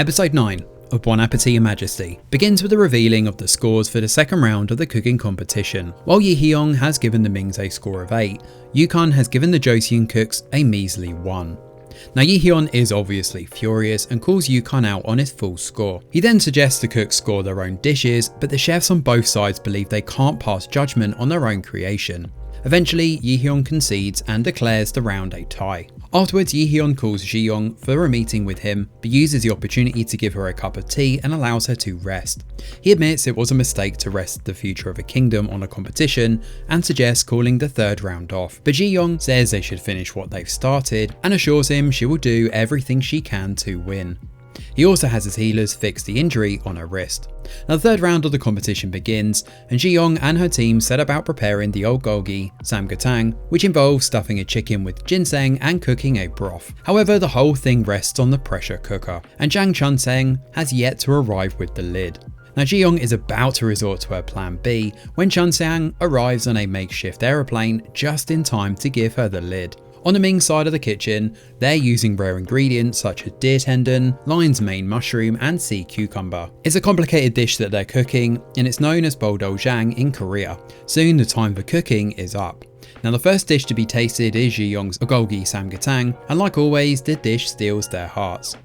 Episode 9 of Bon Appétit and Majesty begins with the revealing of the scores for the second round of the cooking competition. While Yi Hyung has given the Mings a score of 8, Yukon has given the Joseon cooks a measly 1. Now Yi Hyun is obviously furious and calls Yukon out on his full score. He then suggests the cooks score their own dishes, but the chefs on both sides believe they can't pass judgment on their own creation. Eventually, Yi Hyun concedes and declares the round a tie. Afterwards, Yi Hyun calls Ji Young for a meeting with him, but uses the opportunity to give her a cup of tea and allows her to rest. He admits it was a mistake to rest the future of a kingdom on a competition and suggests calling the third round off, but Ji Young says they should finish what they've started and assures him she will do everything she can to win. He also has his healers fix the injury on her wrist. Now the third round of the competition begins, and Ji Young and her team set about preparing the bulgogi samgyetang, which involves stuffing a chicken with ginseng and cooking a broth. However, the whole thing rests on the pressure cooker, and Jang Chun-seng has yet to arrive with the lid. Now Ji Young is about to resort to her plan B when Chun-seng arrives on a makeshift aeroplane just in time to give her the lid. On the Ming side of the kitchen, they're using rare ingredients such as deer tendon, lion's mane mushroom and sea cucumber. It's a complicated dish that they're cooking, and it's known as boldoljang in Korea. Soon the time for cooking is up. Now the first dish to be tasted is Ji Young's bulgogi samgyetang, and like always, the dish steals their hearts.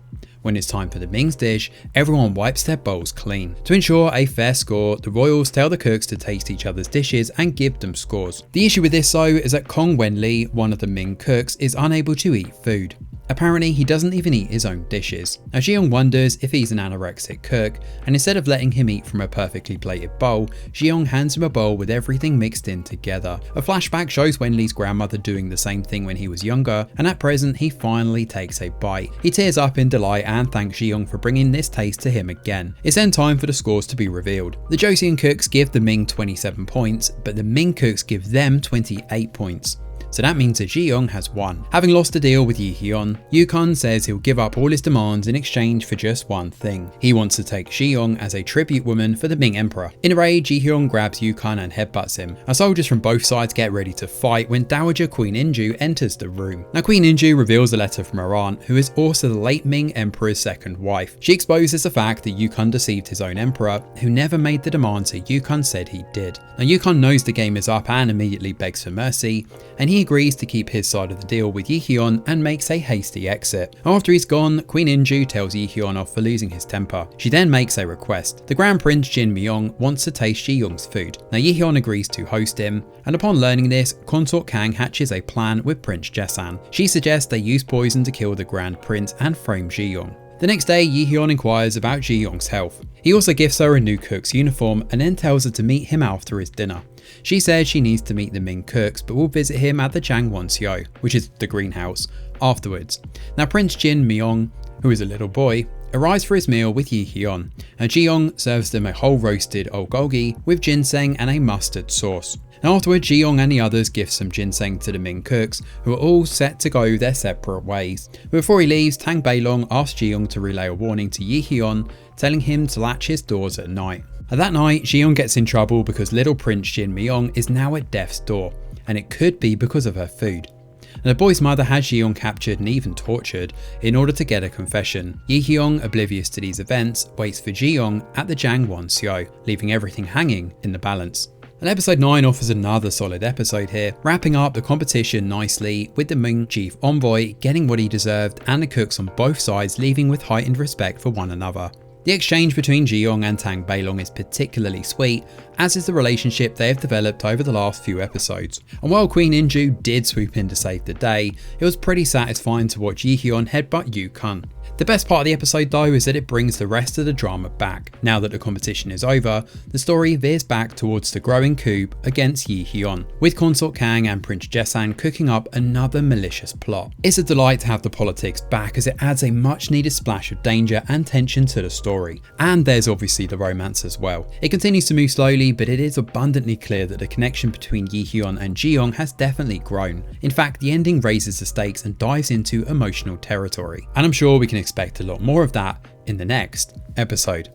When it's time for the Ming's dish, everyone wipes their bowls clean. To ensure a fair score, the royals tell the cooks to taste each other's dishes and give them scores. The issue with this though is that Kong Wenli, one of the Ming cooks, is unable to eat food. Apparently he doesn't even eat his own dishes. Now Ji Young wonders if he's an anorexic cook, and instead of letting him eat from a perfectly plated bowl, Ji Young hands him a bowl with everything mixed in together. A flashback shows Wenli's grandmother doing the same thing when he was younger, and at present he finally takes a bite. He tears up in delight and thanks Ji Young for bringing this taste to him again. It's then time for the scores to be revealed. The Joseon cooks give the Ming 27 points, but the Ming cooks give them 28 points. So that means that Ji Young has won. Having lost the deal with Yi Hyun, Yukon says he'll give up all his demands in exchange for just one thing. He wants to take Ji Young as a tribute woman for the Ming Emperor. In a rage, Ji Hyun grabs Yukon and headbutts him. Our soldiers from both sides get ready to fight when Dowager Queen Inju enters the room. Now Queen Inju reveals a letter from her aunt, who is also the late Ming Emperor's second wife. She exposes the fact that Yukon deceived his own emperor, who never made the demands that Yukon said he did. Now Yukon knows the game is up and immediately begs for mercy, and he agrees to keep his side of the deal with Yi Hyun and makes a hasty exit. After he's gone, Queen Inju tells Yi Hyun off for losing his temper. She then makes a request. The Grand Prince Jin Myung wants to taste Ji Young's food. Now Yi Hyun agrees to host him, and upon learning this, Consort Kang hatches a plan with Prince Jesan. She suggests they use poison to kill the Grand Prince and frame Ji Young. The next day, Yi Hyun inquires about Ji Young's health. He also gifts her a new cook's uniform and then tells her to meet him after his dinner. She says she needs to meet the Ming cooks, but will visit him at the Jangwon-seo, which is the greenhouse, afterwards. Now Prince Jin Myung, who is a little boy, arrives for his meal with Yi Hyun, and Ji Young serves them a whole roasted bulgogi with ginseng and a mustard sauce. Now afterwards, Ji Young and the others give some ginseng to the Ming cooks, who are all set to go their separate ways. But before he leaves, Tang Beilong asks Ji Young to relay a warning to Yi Hyun, telling him to latch his doors at night. At that night, Ji Young gets in trouble because little Prince Jin Myung is now at death's door, and it could be because of her food. And the boy's mother has Ji Young captured and even tortured in order to get a confession. Yi Hyun, oblivious to these events, waits for Ji Young at the Jangwon-seo, leaving everything hanging in the balance. And episode 9 offers another solid episode here, wrapping up the competition nicely with the Ming chief envoy getting what he deserved and the cooks on both sides leaving with heightened respect for one another. The exchange between Ji Young and Tang Beilong is particularly sweet, as is the relationship they have developed over the last few episodes. And while Queen Inju did swoop in to save the day, it was pretty satisfying to watch Yi Hyun headbutt Yukon. The best part of the episode though is that it brings the rest of the drama back. Now that the competition is over, the story veers back towards the growing coup against Yi Hyun, with Consort Kang and Prince Jesan cooking up another malicious plot. It's a delight to have the politics back, as it adds a much needed splash of danger and tension to the story. And there's obviously the romance as well. It continues to move slowly, but it is abundantly clear that the connection between Yi Hyun and Ji Young has definitely grown. In fact, the ending raises the stakes and dives into emotional territory. And I'm sure we can expect a lot more of that in the next episode.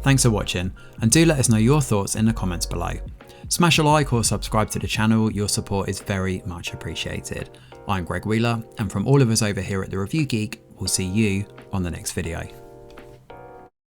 Thanks for watching, and do let us know your thoughts in the comments below. Smash a like or subscribe to the channel, your support is very much appreciated. I'm Greg Wheeler, and from all of us over here at The Review Geek, we'll see you on the next video.